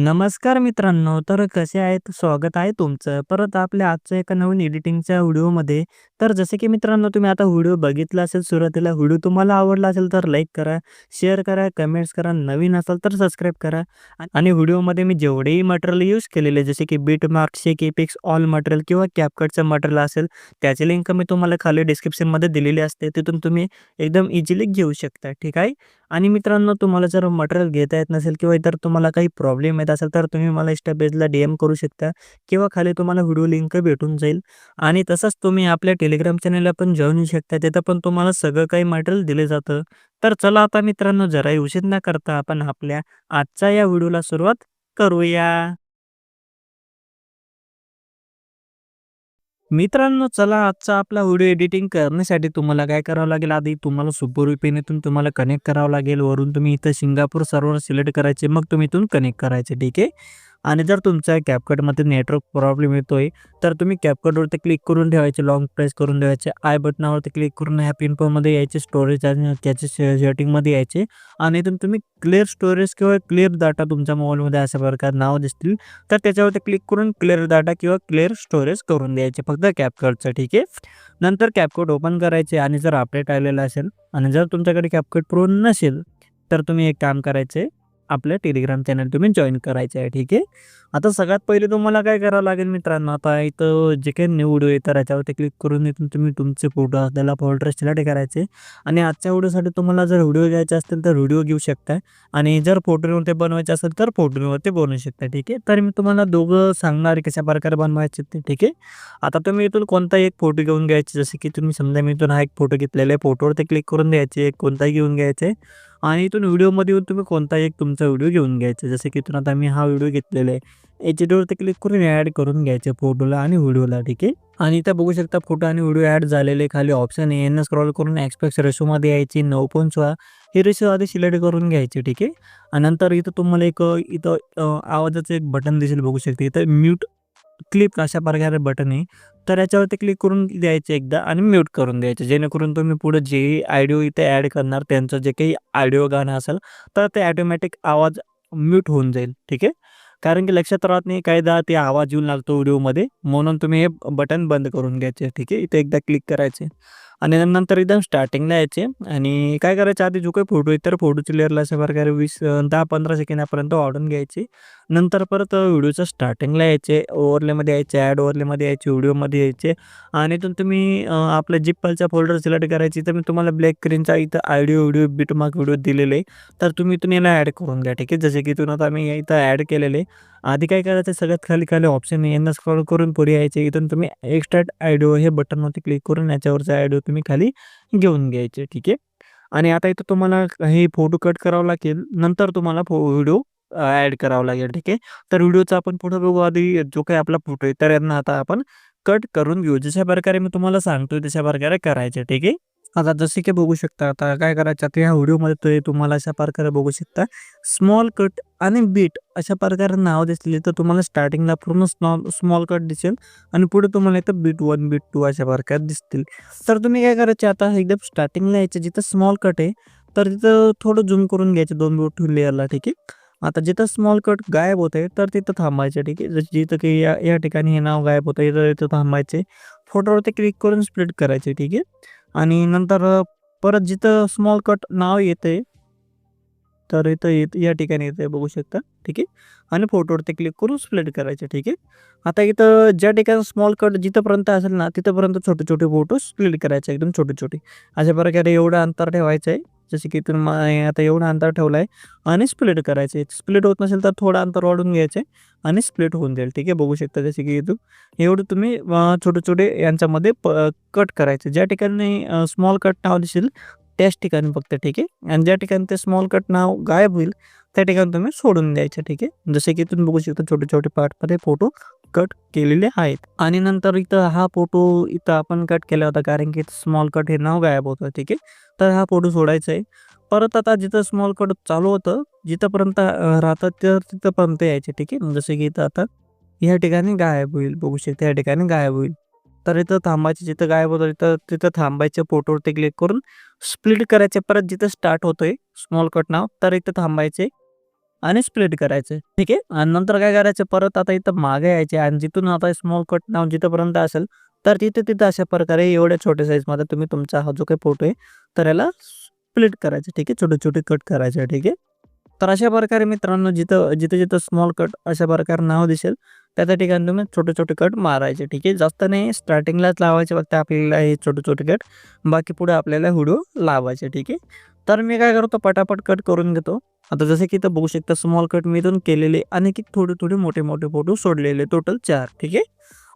नमस्कार मित्रांनो, तर कसे आहेत? स्वागत आहे तुमचं परत आपल्या आजच्या एका नवीन एडिटिंगच्या व्हिडिओमध्ये. तर जसे की मित्रांनो तुम्ही आता व्हिडिओ बघितला असेल सुरुवातीला व्हिडिओ तुम्हाला आवडला असेल तर लाईक करा, शेअर करा, कमेंट्स करा. नवीन असाल तर सबस्क्राईब करा. आणि व्हिडिओमध्ये मी जेवढेही मटेरियल यूज केलेले जसे की बिटमार्क्स, केपिक्स, ऑल मटेरियल किंवा CapCutचं मटेरियल असेल त्याची लिंक मी तुम्हाला खाली डिस्क्रिप्शनमध्ये दिलेली असते. तिथून तुम्ही एकदम इझिली घेऊ शकता. ठीक आहे. आणि मित्रांनो तुम्हाला जर मटेरियल घेता येत नसेल किंवा इतर तुम्हाला काही प्रॉब्लेम येत असेल तर तुम्ही मला Insta पेजला DM करू शकता किंवा खाली तुम्हाला व्हिडिओ लिंक भेटून जाईल. आणि तसंच तुम्ही आपल्या टेलिग्राम चॅनलला पण जॉइन होऊ शकता. तिथं पण तुम्हाला सगळं काही मटेरियल दिलं जातं. तर चला आता मित्रांनो जराही उशीर न करता आपण आपल्या आजच्या या व्हिडिओला सुरुवात करूया. मित्रांनो चला आजचा आपला व्हिडिओ एडिटिंग करण्यासाठी तुम्हाला काय करावं लागेल, आधी तुम्हाला सुपर व्हीपीएनतून तुम्हाला कनेक्ट करावं लागेल. वरून तुम्ही इथं सिंगापूर सर्व्हर सिलेक्ट करायचे, मग तुम्ही इथून कनेक्ट करायचे. ठीक आहे. आणि जर तुमच्या CapCutमध्ये नेटवर्क प्रॉब्लेम येतोय तर तुम्ही CapCutवरती क्लिक करून ठेवायचे, लाँग प्रेस करून ठेवायचे. आय बटनावरती क्लिक करून ॲप इन्फोमध्ये यायचे, स्टोरेज आणि त्याच्या सेटिंगमध्ये यायचे. आणि इथून तुम्ही क्लिअर स्टोरेज किंवा क्लिअर डाटा तुमच्या मोबाईलमध्ये अशा प्रकारे नाव दिसतील तर त्याच्यावरती क्लिक करून क्लिअर डाटा किंवा क्लिअर स्टोरेज करून द्यायचे फक्त CapCutचं. ठीक आहे. नंतर CapCut ओपन करायचे आणि जर अपडेट आलेला असेल आणि जर तुमच्याकडे CapCut प्रो नसेल तर तुम्ही एक काम करायचे, आपल्या टेलिग्राम चॅनल तुम्ही जॉइन करायचं आहे. ठीक आहे. आता सगळ्यात पहिले तुम्हाला काय करावं लागेल मित्रांनो, आता इथं जे काही न्यू व्हिडिओ येतात त्याच्यावरती क्लिक करून इथून तुम्ही तुमचे फोटो असलेला फोल्डर सिलेक्ट करायचे. आणि आजच्या व्हिडिओसाठी तुम्हाला जर व्हिडिओ घ्यायचे असतील तर व्हिडिओ घेऊ शकता आणि जर फोटोवरती बनवायचे असेल तर फोटोवरती बनवू शकता. ठीक आहे. तर मी तुम्हाला दोघं सांगणार आहे कशा प्रकारे बनवायचे ते. ठीक आहे. आता तुम्ही इथून कोणताही एक फोटो घेऊन घ्यायचे, जसे की तुम्ही समजा मी इथून हा एक फोटो घेतलेला आहे, फोटोवरती क्लिक करून द्यायचे, कोणताही घेऊन घ्यायचे. आणि इथून व्हिडिओमध्ये येऊन तुम्ही कोणताही एक तुमचा व्हिडिओ घेऊन घ्यायचा. जसे की इथून आता मी हा व्हिडिओ घेतलेला आहे. एचडीवरती क्लिक करून ॲड करून घ्यायचे फोटोला आणि व्हिडिओला. ठीक आहे. आणि इथं बघू शकता फोटो आणि व्हिडिओ ॲड झालेले खाली ऑप्शन आहे. यांना स्क्रॉल करून ॲस्पेक्ट रेशोमध्ये यायची 9.6 ही रेशो आधी सिलेक्ट करून घ्यायची. ठीक आहे. आणि नंतर इथं तुम्हाला एक इथं आवाजाचं एक बटन दिसेल बघू शकता. इथं म्यूट क्लिप अशा प्रकारे बटन आहे. तर याच्यावरती क्लिक करून द्यायचं एकदा आणि म्यूट करून द्यायचं. जेणेकरून तुम्ही पुढे जे ऑडिओ इथे ॲड करणार त्यांचं जे काही ऑडिओ गाणं असेल तर ते ऑटोमॅटिक आवाज म्यूट होऊन जाईल. ठीक आहे. कारण की लक्षात राहत नाही काहीदा ते आवाज येऊन लागतो व्हिडिओमध्ये, म्हणून तुम्ही हे बटन बंद करून घ्यायचे. ठीक आहे. इथे एकदा क्लिक करायचे आणि नंतर एकदम स्टार्टिंगला यायचे आणि काय करायचं, आधी जो काही फोटो आहे तर फोटोची लेअरला अशा प्रकारे 10-15 सेकंदापर्यंत वाढून घ्यायची. नंतर परत व्हिडिओच्या स्टार्टिंगला यायचे, ओव्हरलेमध्ये यायचे, ॲड ओव्हरलेमध्ये यायचे, व्हिडिओमध्ये यायचे. आणि इथून तुम्ही आपल्या झिप फाईलचा फोल्डर सिलेक्ट करायची. तर मी तुम्हाला ब्लॅक स्क्रीनचा इथं ऑडिओ, व्हिडिओ, बिटमार्क व्हिडिओ दिलेले आहे. तर तुम्ही इथून याला ॲड करून घ्या. ठीक आहे. जसे की इथून आता मी इथं ॲड केलेले. आधी काय करायचं, सगळ्यात खाली खाली ऑप्शन आहे, यांना स्क्रॉल करून पुढे यायचे. इथून तुम्ही एक्स्ट्रॅक्ट ऑडिओ हे बटनवरती क्लिक करून याच्यावरचा ऑडिओ तुम्ही खाली घेऊन घ्यायचे. ठीक आहे. आणि आता इथं तुम्हाला हे फोटो कट करावा लागेल. नंतर तुम्हाला व्हिडिओ ॲड करावा लागेल. ठीक आहे. तर व्हिडिओचा आपण पुढे बघू. आधी जो काही आपला फोटो आहे तर यांना आता आपण कट करून घेऊ. जशा प्रकारे मी तुम्हाला सांगतोय तशा प्रकारे करायचे. ठीक आहे. आता जसे की बघू शकता, आता काय करायचं, आता ह्या व्हिडिओमध्ये ते तुम्हाला अशा प्रकारे बघू शकता स्मॉल कट आणि बीट अशा प्रकारे नाव दिसले. तर तुम्हाला स्टार्टिंगला पूर्ण स्मॉल कट दिसेल आणि पुढे तुम्हाला इथं बीट 1 बीट 2 अशा प्रकारे दिसतील. तर तुम्ही काय करायचे, आता एकदम स्टार्टिंगला यायचं जिथं स्मॉल कट आहे तर तिथं थोडं झूम करून घ्यायचं 2 बोट लेअरला. ठीक आहे. आता जिथं स्मॉल कट गायब होते तर तिथं थांबायचं. ठीक आहे. जसं जिथं की या या ठिकाणी हे नाव गायब होतं इथं इथं थांबायचे. फोटोवरती क्लिक करून स्प्लिट करायचे. ठीक आहे. आणि नंतर परत जिथं स्मॉल कट नाव येते तर इथं या ठिकाणी येते बघू शकता. ठीक आहे. आणि फोटोवरती क्लिक करून स्प्लिट करायचे. ठीक आहे. आता इथं ज्या ठिकाणी स्मॉल कट जिथपर्यंत असेल ना तिथपर्यंत छोटे छोटे फोटो स्प्लिट करायचे, एकदम छोटे छोटे अशा प्रकारे एवढं अंतर ठेवायचं आहे. जसे की इथून आता एवढं अंतर ठेवलं आहे आणि स्प्लिट करायचे. स्प्लिट होत नसेल तर थोडं अंतर वाढवून घ्यायचे आणि स्प्लिट होऊन जाईल. ठीक आहे. बघू शकता जसे की इथून एवढं तुम्ही छोटे छोटे यांच्यामध्ये कट करायचे. ज्या ठिकाणी स्मॉल कट नाव दिसेल त्याच ठिकाणी फक्त. ठीक आहे. आणि ज्या ठिकाणी ते स्मॉल कट नाव गायब होईल त्या ठिकाणी तुम्ही सोडून द्यायचं. ठीक आहे. जसे की तुम्ही बघू शकता छोटे छोटे पार्टमध्ये फोटो कट केलेले आहेत. आणि नंतर इथं हा फोटो इथं आपण कट केला होता कारण की स्मॉल कट हे नाव गायब होतं. ठीक आहे. तर हा फोटो सोडायचा आहे. परत आता जिथं स्मॉल कट चालू होतं जिथंपर्यंत राहतात तर तिथंपर्यंत यायचे. ठीक आहे. जसे की इथं आता ह्या ठिकाणी गायब होईल बघू शकता, या ठिकाणी गायब होईल. तर इथं थांबायचे, जिथं गायब होतं तिथं तिथं थांबायचं, फोटोवरती क्लिक करून स्प्लिट करायचे. परत जिथं स्टार्ट होतोय स्मॉल कट नाव तर इथं थांबायचे आणि स्प्लिट करायचं. ठीक आहे. आणि नंतर काय करायचं, परत आता इथं मागे यायचे आणि जिथून आता स्मॉल कट नाव जिथपर्यंत असेल, तर तिथे अशा प्रकारे एवढ्या छोट्या साईजमध्ये तुम्ही तुमचा हा जो काही फोटो आहे, तर याला स्प्लिट करायचं. ठीक आहे. छोटे-छोटे कट करायचे. ठीक आहे. तर अशा प्रकारे मित्रांनो जिथं स्मॉल कट अशा प्रकारे नाव दिसेल, त्या ठिकाणी तुम्ही छोटे-छोटे कट मारायचे. ठीक आहे. जास्त नाही, स्टार्टिंगलाच लावायचे फक्त आपल्याला हे छोटे-छोटे कट. बाकी पुढे आपल्याला व्हिडिओ लावायचे. ठीक आहे. तर मी काय करतो, पटापट कट करून घेतो. आता जसं की इथं बघू शकता, स्मॉल कट मी इथून केलेले आणि की थोडे-थोडे मोठे-मोठे फोटो सोडलेले, टोटल 4. ठीक आहे.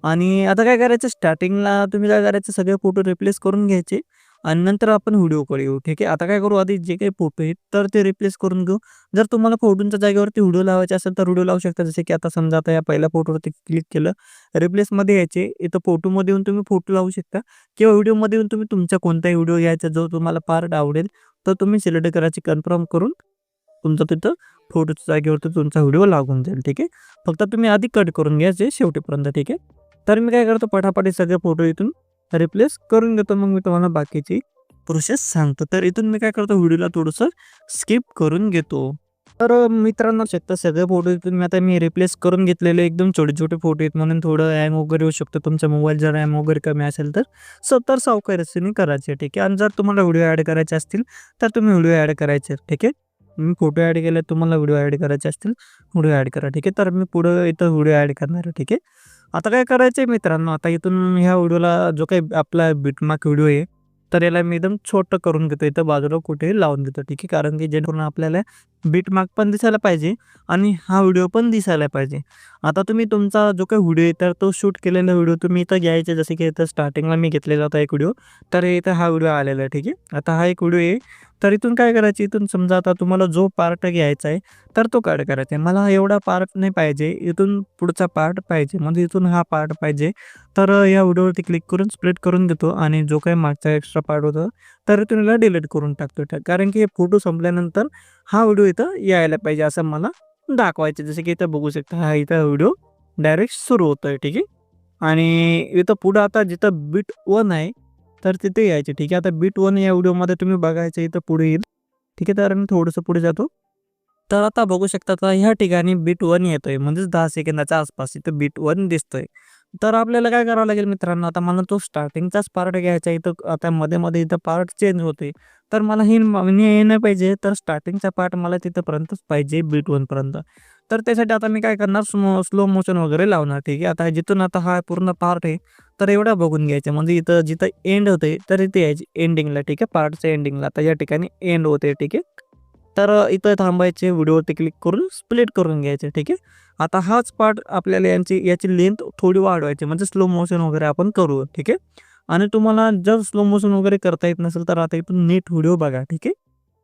आणि आता काय करायचं, स्टार्टिंगला तुम्ही काय करायचं, सगळे फोटो रिप्लेस करून घ्यायचे आणि नंतर आपण व्हिडिओकडे येऊ. ठीक आहे. आता काय करू, आधी जे काही फोटो आहेत तर ते रिप्लेस करून घेऊ. जर तुम्हाला फोटोंच्या जागेवरती व्हिडिओ लावायचे असेल तर व्हिडिओ लावू शकता. जसे की आता समजा आता या पहिल्या फोटोवरती क्लिक केलं, रिप्लेसमध्ये यायचे, इथं फोटोमध्ये येऊन तुम्ही फोटो लावू शकता किंवा व्हिडिओमध्ये येऊन तुम्ही तुमचा कोणताही व्हिडिओ घ्यायचा जो तुम्हाला पार्ट आवडेल, तर तुम्ही सिलेक्ट करायची, कन्फर्म करून तुमचा तिथं फोटोच्या जागेवरती तुमचा व्हिडिओ लागून जाईल. ठीक आहे. फक्त तुम्ही आधी कट करून घ्यायचे शेवटीपर्यंत. ठीक आहे. तर मी काय करतो, पटापट हे सगळे फोटो इथून रिप्लेस करून घेतो. मग मी तुम्हाला बाकीची प्रोसेस सांगतो. तर इथून मी काय करतो, व्हिडिओला थोडंसं स्किप करून घेतो. तर मित्रांनो शकता सगळे फोटो इथून मी रिप्लेस करून घेतलेले एकदम छोटे-छोटे फोटो आहेत, म्हणून थोडं हँग वगैरे होऊ शकतो. तुमचा मोबाईल जर रॅम वगैरे कमी असेल तर सावकाशीने करायचे. ठीक आहे. आणि जर तुम्हाला व्हिडिओ ॲड करायचे असतील तर तुम्ही व्हिडिओ ॲड करायचे. ठीक आहे. मी फोटो ॲड केले, तुम्हाला व्हिडिओ ॲड करायचे असतील, व्हिडिओ ॲड करा. ठीक आहे. तर मी पुढं इथं व्हिडिओ ॲड करणार आहे. ठीक आहे. आता काय करायचं मित्रांनो, आता इथून ह्या व्हिडिओला जो काही आपला बिटमार्क व्हिडिओ आहे, तर याला मी एकदम छोटं करून घेतो. इथं बाजूला कुठेही लावून देतो. ठीक आहे. कारण की जेणेकरून आपल्याला बिटमार्क पण दिसायला पाहिजे आणि हा व्हिडिओ पण दिसायला पाहिजे. आता तुम्ही तुमचा जो काही व्हिडिओ आहे तर तो शूट केलेला व्हिडिओ तुम्ही इथं घ्यायचे. जसे की इथं स्टार्टिंगला मी घेतलेला होता एक व्हिडिओ, तर इथं हा व्हिडिओ आलेला आहे. ठीक आहे. आता हा एक व्हिडिओ आहे. तर इथून काय करायचं, इथून समजा आता तुम्हाला जो पार्ट घ्यायचा आहे तर तो कट करायचा आहे. मला एवढा पार्ट नाही पाहिजे, इथून पुढचा पार्ट पाहिजे, म्हणजे इथून हा पार्ट पाहिजे. तर या व्हिडिओवरती क्लिक करून स्प्लिट करून घेतो आणि जो काही मागचा एक्स्ट्रा पार्ट होता तर इथून याला डिलीट करून टाकतो. कारण की फोटो संपल्यानंतर हा व्हिडिओ इथं यायला पाहिजे असं मला दाखवायचं. जसं की इथं बघू शकता, हा इथं व्हिडिओ डायरेक्ट सुरू होतोय. ठीक आहे. आणि इथं पुढं आता जिथं बीट 1 आहे तर तिथे यायचे. ठीक आहे. आता बीट 1 या व्हिडिओमध्ये तुम्ही बघायचं, इथं पुढे येईल. ठीक आहे. तर मी थोडंसं पुढे जातो. तर आता बघू शकता, आता ह्या ठिकाणी बीट 1 येतोय, म्हणजेच 10 सेकंदाच्या आसपास इथं बीट 1 दिसतोय. तर आपल्याला काय करावं लागेल मित्रांनो, आता मला तो स्टार्टिंगचाच पार्ट घ्यायचा आहे. इथं आता मध्ये-मध्ये इथं पार्ट चेंज होते. तर मला हे नाही पाहिजे, तर स्टार्टिंगचा पार्ट मला तिथपर्यंतच पाहिजे, बीट 1 पर्यंत. तर त्यासाठी आता मी काय करणार, स्लो मोशन वगैरे लावणार. ठीक आहे. आता जिथून आता हा पूर्ण पार्ट आहे, तर एवढा बघून घ्यायचा. म्हणजे इथं जिथं एंड होते तर इथे यायची एंडिंगला. ठीक आहे. पार्टच्या एंडिंगला. आता या ठिकाणी एंड होते. ठीक आहे. तर इथं थांबायचे, व्हिडिओवरती क्लिक करून स्प्लिट करून घ्यायचे. ठीक आहे. आता हाच पार्ट आपल्याला याची लेंथ थोडी वाढवायची, म्हणजे स्लो मोशन वगैरे आपण करू. ठीक आहे. आणि तुम्हाला जर स्लो मोशन वगैरे करता येत नसेल तर आता इथून नीट व्हिडिओ बघा. ठीक आहे.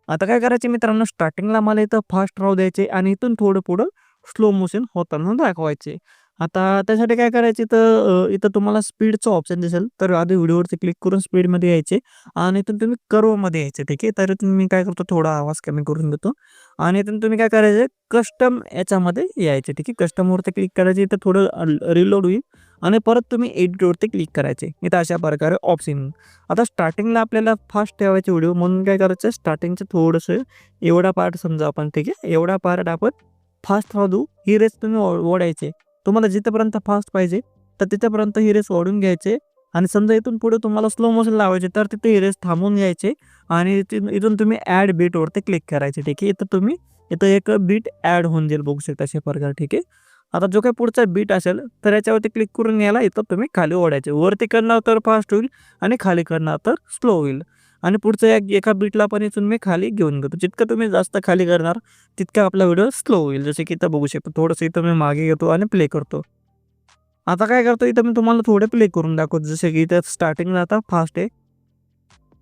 आता काय करायचे मित्रांनो, स्टार्टिंगला मला इथं फास्ट राहू द्यायचे आणि इथून थोडं पुढं स्लो मोशन होताना दाखवायचे. आता त्यासाठी काय करायचे, तर इथं तुम्हाला स्पीडचं ऑप्शन दिसेल, तर आधी व्हिडिओवरती क्लिक करून स्पीडमध्ये यायचे आणि इथून तुम्ही कर्वमध्ये यायचे. ठीक आहे. तर इथून मी काय करतो, थोडा आवाज कमी करून देतो आणि इथून तुम्ही काय करायचे, कस्टम याच्यामध्ये यायचे. ठीक आहे. कस्टमवरती क्लिक करायचे, इथं थोडं रिलोड होईल आणि परत तुम्ही एडिटवरती क्लिक करायचे. इथं अशा प्रकारे ऑप्शन. आता स्टार्टिंगला आपल्याला फास्ट ठेवायचे व्हिडिओ, म्हणून काय करायचं, स्टार्टिंगचं थोडंसं एवढा पार्ट समजा आपण, ठीक आहे, एवढा पार्ट आपण फास्ट राहू देऊ. ही रेस तुम्ही ओढायचे. तुम्हाला जिथपर्यंत फास्ट पाहिजे तर तिथपर्यंत ही रेस ओढून घ्यायचे आणि समजा इथून पुढे तुम्हाला स्लो मोशन लावायचे तर तिथे ही रेस थांबवून घ्यायचे आणि इथून तुम्ही ॲड बीटवरती क्लिक करायचे. ठीक आहे. इथं एक बीट ॲड होऊन जाईल, बघू शकता अशा प्रकारे. ठीक आहे. आता जो काही पुढचा बीट असेल तर याच्यावरती क्लिक करून याला इथं तुम्ही खाली ओढायचे. वरती करणार तर फास्ट होईल आणि खाली करणार तर स्लो होईल. आणि पुढच्या एका बीटला पण इथून मी खाली घेऊन घेतो. जितकं तुम्ही जास्त खाली करणार तितका आपला व्हिडिओ स्लो होईल. जसे की इथं बघू शकतो, थोडंसं इथं मी मागे घेतो आणि प्ले करतो. आता काय करतो, इथं मी तुम्हाला थोडे प्ले करून दाखवतो. जसे की इथं स्टार्टिंगला आता फास्ट आहे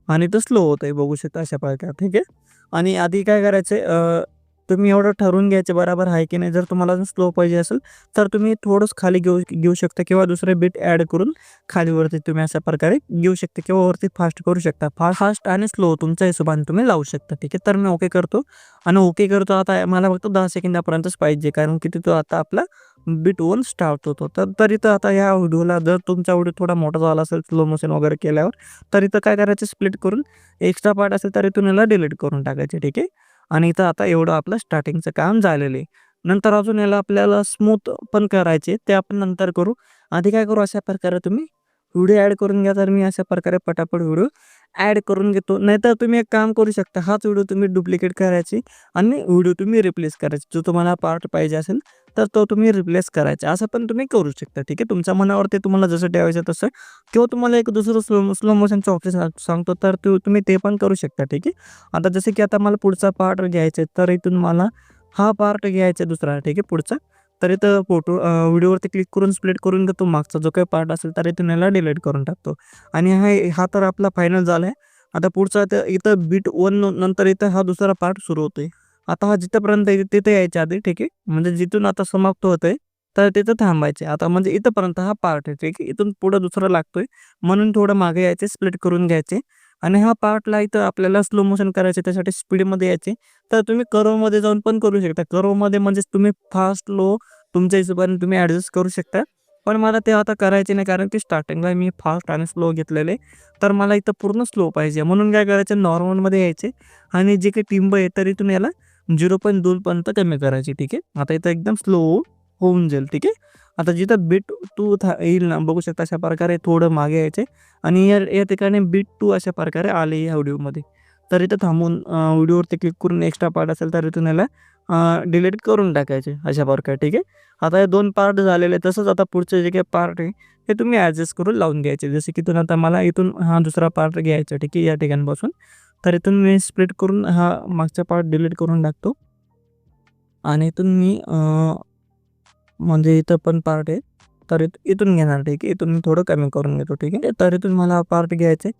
आणि इथं स्लो होत आहे, बघू शकता अशा प्रकारे. ठीक आहे. आणि आधी काय करायचं, तुम्ही एवढं ठरवून घ्यायचं बरोबर आहे की नाही. जर तुम्हाला स्लो पाहिजे असेल तर तुम्ही थोडंसं खाली घेऊ घेऊ शकता किंवा दुसरे बीट ॲड करून खालीवरती तुम्ही अशा प्रकारे घेऊ शकता किंवा वरती फास्ट करू शकता. फास्ट आणि स्लो तुमच्या हिशोबाने तुम्ही लावू शकता. ठीक आहे. तर मी ओके करतो आणि ओके करतो. आता मला फक्त 10 सेकंदापर्यंतच पाहिजे, कारण की तिथं आता आपला बीट 1 स्टार्ट होतो. तर इथं आता या व्हिडिओला जर तुमचा व्हिडिओ थोडा मोठा झाला असेल स्लो मोशन वगैरे केल्यावर, तर इथं काय करायचं, स्प्लिट करून एक्स्ट्रा पार्ट असेल तर इथून याला डिलीट करून टाकायचे. ठीक आहे. आणि इथं आता एवढं आपलं स्टार्टिंगचं काम झालेलं आहे. नंतर अजून याला आपल्याला स्मूथ पण करायचे, ते आपण नंतर करू. आधी काय करू, अशा प्रकारे तुम्ही व्हिडिओ ॲड करून घ्या. तर मी अशा प्रकारे पटापट व्हिडिओ ॲड करून घेतो. नाहीतर तुम्ही एक काम करू शकता, हाच व्हिडिओ तुम्ही डुप्लिकेट करायची आणि व्हिडिओ तुम्ही रिप्लेस करायचा. जो तुम्हाला पार्ट पाहिजे असेल तर तो तुम्ही रिप्लेस करायचा. असं पण तुम्ही करू शकता. ठीक आहे. तुमच्या मनावरती तुम्हाला जसं ठेवायचं तसं, किंवा तुम्हाला एक दुसरं स्लो मोशनचं ऑप्शन सांगतो, तर तुम्ही ते पण करू शकता. ठीक आहे. आता जसं की आता मला पुढचा पार्ट घ्यायचा आहे, तर इथून मला हा पार्ट घ्यायचा आहे दुसरा. ठीक आहे. पुढचा. तर इथं व्हिडिओवरती क्लिक करून स्प्लिट करून घेतो. मागचा जो काही पार्ट असेल तर इथून याला डिलीट करून टाकतो. आणि हा तर आपला फायनल झाला आहे. आता पुढचा इथं बीट 1 नंतर इथं हा दुसरा पार्ट सुरू होतोय. आता हा जिथपर्यंत येईल तिथे यायच्या आधी. ठीक आहे. म्हणजे जिथून आता समाप्त होतंय तर तिथं थांबायचे. आता म्हणजे इथपर्यंत हा पार्ट आहे. ठीक आहे. इथून पुढं दुसरा लागतोय, म्हणून थोडं मागे यायचे, स्प्लिट करून घ्यायचे. आणि हा पार्टला इथं आपल्याला स्लो मोशन करायचे, त्यासाठी स्पीडमध्ये यायचे. तर तुम्ही कर्वमध्ये जाऊन पण करू शकता. कर्वमध्ये म्हणजेच तुम्ही फास्ट, लो तुमच्या हिशोबाने तुम्ही ॲडजस्ट करू शकता. पण मला ते आता करायचे नाही, कारण की स्टार्टिंगला मी फास्ट आणि स्लो घेतलेले. तर मला इथं पूर्ण स्लो पाहिजे. म्हणून काय करायचं, नॉर्मलमध्ये यायचे आणि जे काही टिंब आहे तर इथून याला 0.2 पर्यंत कमी करायची. ठीक आहे. आता इथं एकदम स्लो होऊन जाईल. ठीक आहे. आता जिथं बीट 2 येईल ना, बघू शकता अशा प्रकारे थोडं मागे यायचे आणि या या ठिकाणी बीट 2 अशा प्रकारे आले या व्हिडिओमध्ये. तर इथं थांबून व्हिडिओवरती क्लिक करून एक्स्ट्रा पार्ट असेल तर इथून याला डिलीट करून टाकायचे अशा प्रकारे. ठीक आहे. आता हे 2 पार्ट झालेले आहेत. तसंच आता पुढचे जे काही पार्ट आहे हे तुम्ही ॲडजस्ट करून लावून घ्यायचे. जसे की इथून आता मला इथून हा दुसरा पार्ट घ्यायचा. ठीक आहे. या ठिकाणपासून तर इथून मी स्प्लिट करून हा मागचा पार्ट डिलीट करून टाकतो. आणि इथून मी म्हणजे इथं पण पार्ट आहे, तर इथून घेणार. ठीक आहे. इथून मी थोडं कमी करून घेतो. ठीक आहे. तर इथून मला हा पार्ट घ्यायचा आहे.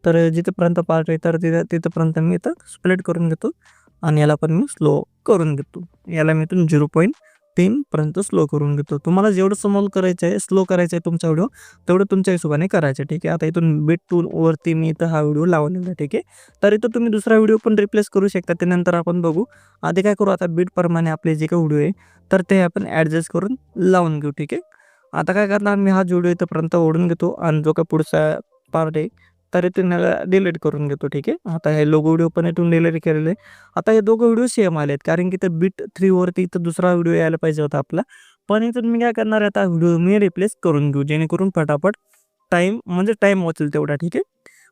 तर जिथपर्यंत पार्ट आहे तर तिथपर्यंत मी इथं स्प्लिट करून घेतो आणि याला पण मी स्लो करून घेतो. याला मी इथून 0.3 पर्यंत स्लो करून घेतो. तुम्हाला जेवढं स्लो करायचं आहे, तुमचा व्हिडिओ, तेवढं तुमच्या हिशोबाने करायचं. ठीक आहे. आता इथून बीट 2 वरती मी इथं हा व्हिडिओ लावलेला आहे. ठीक आहे. तर इथं तुम्ही दुसरा व्हिडिओ पण रिप्लेस करू शकता. ते नंतर आपण बघू. आधी काय करू, आता बीटप्रमाणे आपले जे काही व्हिडिओ आहे तर ते आपण ॲडजस्ट करून लावून घेऊ. ठीक आहे. आता काय करणार, मी हा व्हिडिओ इथपर्यंत ओढून घेतो आणि जो काही पुढचा पार्ट आहे तर इथून याला डिलीट करून घेतो. ठीक आहे. आता हे लोगो व्हिडिओ पण इथून डिलीट केलेले आहे. आता हे दोघं व्हिडिओ सेम आले आहेत, कारण की इथं बीट 3 वरती इथं दुसरा व्हिडिओ यायला पाहिजे होता आपला. पण इथून मी काय करणार आहे, आता व्हिडिओ मी रिप्लेस करून घेऊ, जेणेकरून फटाफट टाईम वाचेल तेवढा. ठीक आहे.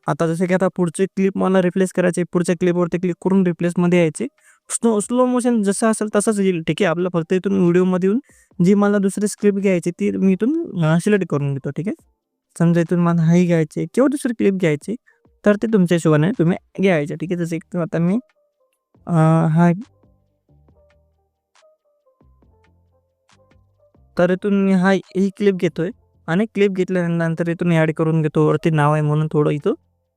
आता जसं की आता पुढची क्लिप मला रिप्लेस करायची, पुढच्या क्लिपवरती क्लिक करून रिप्लेसमध्ये यायचे. स्लो मोशन जसं असेल तसंच येईल. ठीक आहे. आपलं फक्त इथून व्हिडिओमध्ये येऊन जी मला दुसरी स्क्रिप्ट घ्यायची ती मी इथून सिलेक्ट करून घेतो. ठीक आहे. समजा इथून मला हाही घ्यायची किंवा दुसरी क्लिप घ्यायची, तर ते तुमच्या हिशोबाने तुम्ही घ्यायचे. ठीक आहे. जसं की आता मी हा, तर इथून मी ही क्लिप घेतोय आणि क्लिप घेतल्यानंतर इथून ॲड करून घेतो. वरती नाव आहे म्हणून थोडं इथं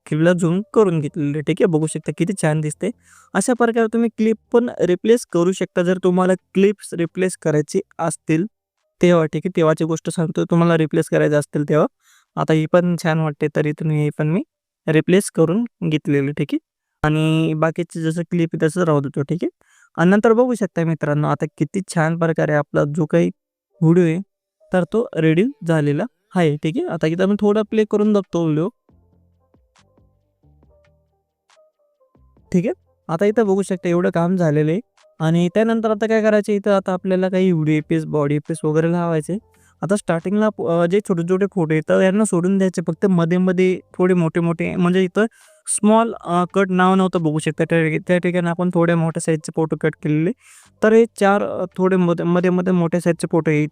क्लिपला झूम करून घेतलेलं आहे. ठीक आहे. बघू शकता किती छान दिसते. अशा प्रकारे तुम्ही क्लिप पण रिप्लेस करू शकता, जर तुम्हाला क्लिप्स रिप्लेस करायची असतील तेव्हा. ठीक आहे. तेव्हाची गोष्ट सांगतो, तुम्हाला रिप्लेस करायचं असतील तेव्हा. आता ही पण छान वाटते, तर इथून हे पण मी रिप्लेस करून घेतलेलं. ठीक आहे. आणि बाकीचे जसं क्लिप आहे तसंच राहू देतो. ठीक आहे. आणि नंतर बघू शकता मित्रांनो, आता किती छान प्रकारे आपला जो काही व्हिडिओ आहे तर तो रेडी झालेला आहे. ठीक आहे. आता इथं मी थोडा प्ले करून बघतो व्हिडिओ. ठीक आहे. आता इथं बघू शकता एवढं काम झालेलं आहे. आणि त्यानंतर आता काय करायचं, इथं आता आपल्याला काही व्हिडिओ पीस, बॉडी पीस वगैरे लावायचे. आता स्टार्टिंगला जे छोटे-छोटे फोटो आहेत तर यांना सोडून द्यायचे. फक्त मध्ये-मध्ये थोडे मोठे-मोठे, म्हणजे इथं स्मॉल कट नाव नव्हतं, बघू शकता. त्या ठिकाणी आपण थोड्या मोठ्या साईजचे फोटो कट केलेले. तर हे 4 थोडे मध्ये-मध्ये मोठ्या साईजचे फोटो आहे.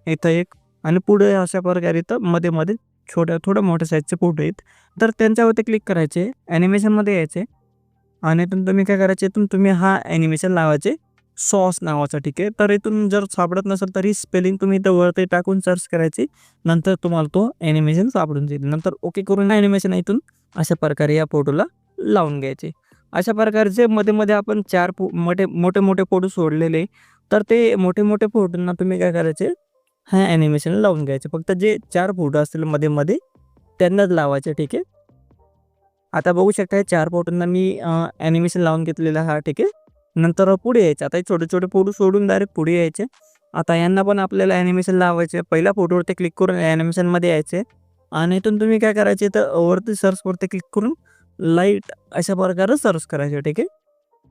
इथं एक आणि पुढे अशा प्रकारे इथं मध्ये-मध्ये थोड्या मोठ्या साईजचे फोटो आहेत. तर त्यांच्यावरती क्लिक करायचे, ॲनिमेशनमध्ये यायचे आणि इथून तुम्ही काय करायचे, इथून तुम्ही हा ॲनिमेशन लावायचे सॉस नावाचा. ठीक आहे. तर इथून जर सापडत नसेल तरी स्पेलिंग तुम्ही इथं वरती टाकून सर्च करायची. नंतर तुम्हाला तो ॲनिमेशन सापडून जाईल. नंतर ओके करून ॲनिमेशन इथून अशा प्रकारे या फोटोला लावून घ्यायचे. अशा प्रकारचे मध्ये-मध्ये आपण 4 मोठे-मोठे फोटो सोडलेले, तर ते मोठे-मोठे फोटोंना तुम्ही काय करायचे, हा ॲनिमेशन लावून घ्यायचे. फक्त जे 4 फोटो असतील मध्ये-मध्ये त्यांनाच लावायचे. ठीक आहे. आता बघू शकता हे 4 फोटोंना मी ॲनिमेशन लावून घेतलेलं आहे. ठीक आहे. नंतर पुढे यायचं. आता हे छोटे-छोटे फोटो सोडून डायरेक्ट पुढे यायचे. आता यांना पण आपल्याला ॲनिमेशन लावायचे. पहिल्या फोटोवरती क्लिक करून ॲनिमेशनमध्ये यायचे आणि इथून तुम्ही काय करायचे, तर वरती सर्चवरती क्लिक करून लाईट अशा प्रकारे सर्च करायचे. ठीक आहे.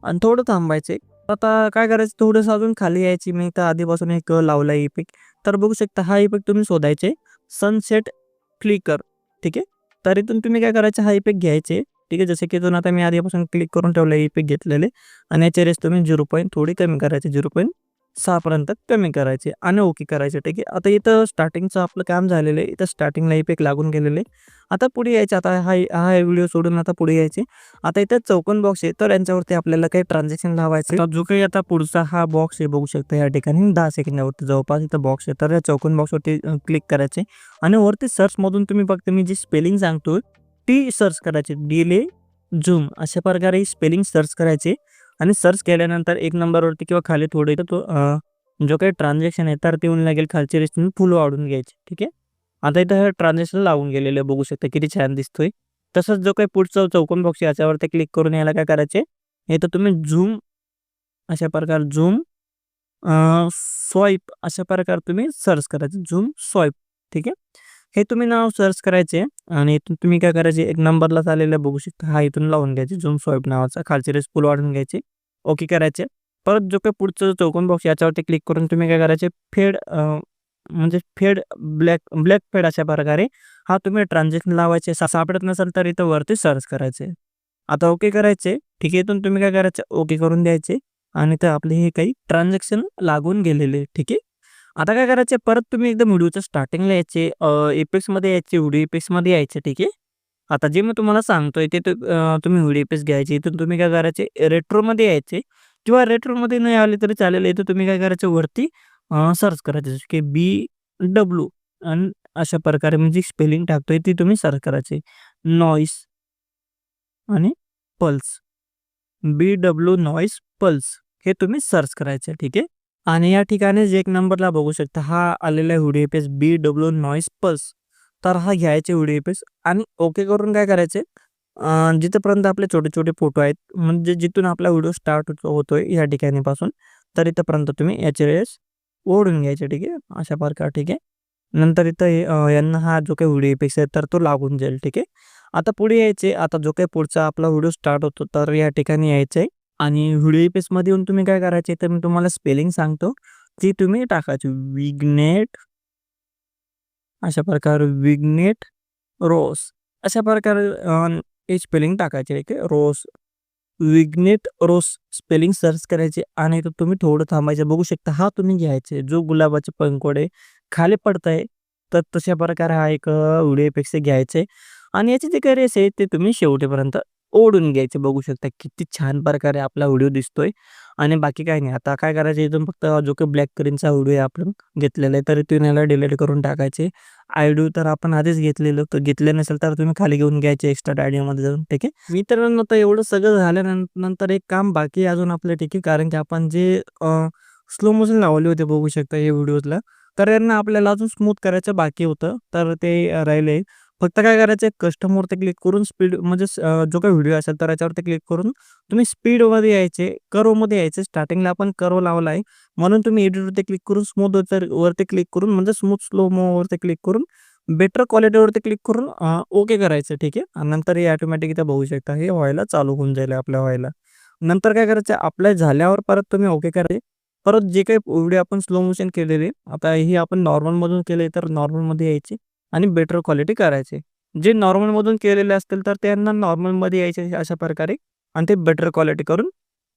आणि थोडं थांबायचे. आता काय करायचं, थोडंसं अजून खाली यायची. मी तर आधीपासून एक लावला इफेक्ट. तर बघू शकता हा इफेक्ट तुम्ही शोधायचे, सनसेट फ्लिकर. ठीक आहे. तर इथून तुम्ही काय करायचं, हा इफेक्ट घ्यायचे. ठीक आहे. जसे की इथून आता मी आधीपासून क्लिक करून ठेवलं इफेक्ट घेतलेले आणि याची रेस तुम्ही 0. थोडी कमी करायची, 0.6 पर्यंत कमी करायची आणि ओके करायचे. ठीक आहे. आता इथं स्टार्टिंगचं आपलं काम झालेलं आहे. इथं स्टार्टिंगला इफेक्ट लागून गेलेले. आता पुढे यायचे. आता हा हा व्हिडिओ सोडून आता पुढे यायचे. आता इथे चौकोन बॉक्स आहे, तर यांच्यावरती आपल्याला काही ट्रान्झॅक्शन लावायचं. तर जो काही आता पुढचा हा बॉक्स आहे बघू शकता या ठिकाणी 10 सेकंदावरती जवळपास इथं बॉक्स आहे. तर या चौकोन बॉक्सवरती क्लिक करायचे आणि वरती सर्चमधून तुम्ही फक्त मी जी स्पेलिंग सांगतोय ती सर्च करायची. डिले झूम अशा प्रकारे स्पेलिंग सर्च करायचे आणि सर्च केल्यानंतर एक नंबरवरती किंवा खाली थोडं इथं तो जो काही ट्रान्झॅक्शन आहे तर ते येऊन लागेल. खालची रेस तुम्ही फुल वाढून घ्यायची. ठीक आहे. आता इथं हे ट्रान्झॅक्शन लावून गेलेलं बघू शकता किती छान दिसतोय. तसंच जो काही पुढचा चौकोन बॉक्स आहे याच्यावरती क्लिक करून याला काय करायचे, इथं तुम्ही झूम अशा प्रकारे झूम स्वाईप अशा प्रकारे तुम्ही सर्च करायचं. Zoom swipe. ठीक आहे. हे तुम्ही नाव सर्च करायचे आणि इथून तुम्ही काय करायचे, एक नंबरला आलेलं बघू शकता. हा इथून लावून घ्यायचे झूम स्वाईप नावाचा. खालची रेस फुल वाढून घ्यायची. ओके करायचे. परत जो काही पुढचं चौकोन बॉक्स याच्यावरती क्लिक करून तुम्ही काय करायचे, फेड म्हणजे फेड ब्लॅक फेड अशा प्रकारे हा तुम्ही ट्रान्झॅक्शन लावायचे. सापडत नसेल तर इथं वरती सर्च करायचे. आता ओके करायचे. ठीक आहे. इथून तुम्ही काय करायचं, ओके करून द्यायचे आणि तर आपले हे काही ट्रान्झॅक्शन लागून गेलेले. ठीक आहे. आता काय करायचे, परत तुम्ही एकदम व्हिडिओच्या स्टार्टिंगला यायचे, इफेक्ट्समध्ये यायचे, व्हिडिओ इफेक्ट्समध्ये यायचे. ठीक आहे. आता जे मी तुम्हाला सांगतोय ते तुम्ही व्हिडिओ इफेक्ट्स घ्यायचे. इथून तुम्ही काय करायचे, रेट्रोमध्ये यायचे किंवा रेट्रोमध्ये नाही आले तरी चालेल. इथं तुम्ही काय करायचं, वरती सर्च करायचं जसं की BW आणि अशा प्रकारे म्हणजे स्पेलिंग टाकतोय ती तुम्ही सर्च करायची. नॉईस आणि पल्स. BW नॉईस पल्स हे तुम्ही सर्च करायचे. ठीक आहे. आणि या ठिकाणी जे एक नंबरला बघू शकता हा आलेला आहे video effects BW noise pulse. तर हा घ्यायचे व्हिडिओ इफेक्ट्स आणि ओके करून काय करायचे, जिथपर्यंत आपले छोटे-छोटे फोटो आहेत म्हणजे जिथून आपला व्हिडिओ स्टार्ट होतोय या ठिकाणीपासून, तर इथपर्यंत तुम्ही याची रेस ओढून घ्यायचे. ठीक आहे. अशा प्रकारे. ठीक आहे. नंतर इथं यांना हा जो काही व्हिडिओ इफेक्ट्स आहे तर तो लागून जाईल. ठीक आहे. आता पुढे यायचे. आता जो काही पुढचा आपला व्हिडिओ स्टार्ट होतो तर या ठिकाणी यायचं आहे आणि व्हिडिओ इफेक्ट्समध्ये येऊन तुम्ही काय करायचे, तर मी तुम्हाला स्पेलिंग सांगतो, ती तुम्ही टाकायची. विग्नेट अशा प्रकारे विग्नेट रोस अशा प्रकारे हे स्पेलिंग टाकायचे. ठीक आहे. रोस विग्नेट रोस स्पेलिंग सर्च करायचे आणि इथं तुम्ही थोडं थांबायचं. बघू शकता हा तुम्ही घ्यायचे जो गुलाबाचे पंखोडे खाली पडताय, तर तशा प्रकारे हा एक व्हिडिओ इफेक्ट्स घ्यायचे आणि याची जे काही रेस आहे ते तुम्ही शेवटेपर्यंत ओढून घ्यायचे. बघू शकता किती छान प्रकारे आपला व्हिडिओ दिसतोय आणि बाकी काही नाही. आता काय करायचं, इथून फक्त जो काही ब्लॅक स्क्रीनचा व्हिडिओ आहे आपण घेतलेला आहे तर तुम्ही याला डिलीट करून टाकायचे. आयडिओ तर आपण आधीच घेतलेलं, तर घेतले नसेल तर तुम्ही खाली घेऊन घ्यायचे एक्स्ट्रा आयडिओमध्ये जाऊन. ठीक आहे. मित्रांनो, तर एवढं सगळं झाल्यानंतर एक काम बाकी आहे अजून आपलं. ठीक आहे. कारण की आपण जे स्लो मोशन लावले होते बघू शकता हे व्हिडिओजला, तर यांना आपल्याला अजून स्मूथ करायचं बाकी होतं. तर ते राहिले. फक्त काय करायचं, कस्टमवरती क्लिक करून स्पीड म्हणजे जो काही व्हिडिओ असेल तर याच्यावरती क्लिक करून तुम्ही स्पीडमध्ये यायचे, कर्वमध्ये यायचे. स्टार्टिंगला आपण कर्व लावला आहे म्हणून तुम्ही एडिटवरती क्लिक करून स्मूथ वरती क्लिक करून म्हणजे स्मूथ स्लो मोवरती क्लिक करून बेटर क्वालिटीवरती क्लिक करून ओके करायचं. ठीक आहे. आणि नंतर हे ऑटोमॅटिक इथं बघू शकता हे व्हायला चालू होऊन जाईल आपल्या व्हायला. नंतर काय करायचं, अप्लाय झाल्यावर परत तुम्ही ओके करायचे. परत जे काही व्हिडिओ आपण स्लो मोशन केलेले, आता हे आपण नॉर्मलमधून केले तर नॉर्मलमध्ये यायचे आणि बेटर क्वालिटी करायचे. जे नॉर्मलमधून केलेले असतील तर त्यांना नॉर्मलमध्ये यायचे अशा प्रकारे आणि ते बेटर क्वालिटी करून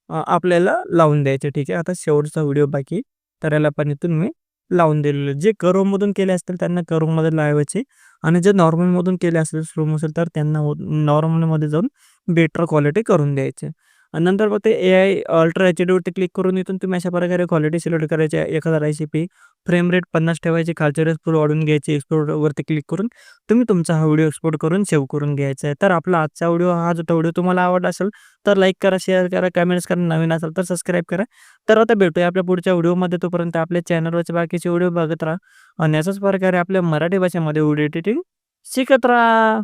आपल्याला लावून द्यायचे. ठीक आहे. आता शेवटचा व्हिडिओ बाकी, तर याला पण इथून मी लावून दिलेलं. जे कर्वमधून केले असतील त्यांना कर्वमध्ये लावायचे आणि जे नॉर्मलमधून केले असतील स्लो मोशन तर त्यांना नॉर्मलमध्ये जाऊन बेटर क्वालिटी करून द्यायचे. आणि नंतर मग ते AI अल्ट्रा एचडीवरती क्लिक करून इथून तुम्ही अशा प्रकारे क्वालिटी सिलेक्ट करायची. 1080p फ्रेम रेट 50 ठेवायची. खालची रेस फुल वाढून घ्यायची. एक्सपोर्टवरती क्लिक करून तुम्ही तुमचा हा व्हिडिओ एक्सपोर्ट करून सेव्ह करून घ्यायचा आहे. तर आपला आजचा व्हिडिओ हा जो व्हिडिओ तुम्हाला आवडला असेल तर लाईक करा, शेअर करा, कमेंट्स करा. नवीन असेल तर सबस्क्राईब करा. तर आता भेटूया आपल्या पुढच्या व्हिडिओमध्ये. तोपर्यंत आपल्या चॅनलवरचे बाकीचे व्हिडिओ बघत राहा आणि अशाच प्रकारे आपल्या मराठी भाषेमध्ये व्हिडिओ एडिटिंग शिकत राहा.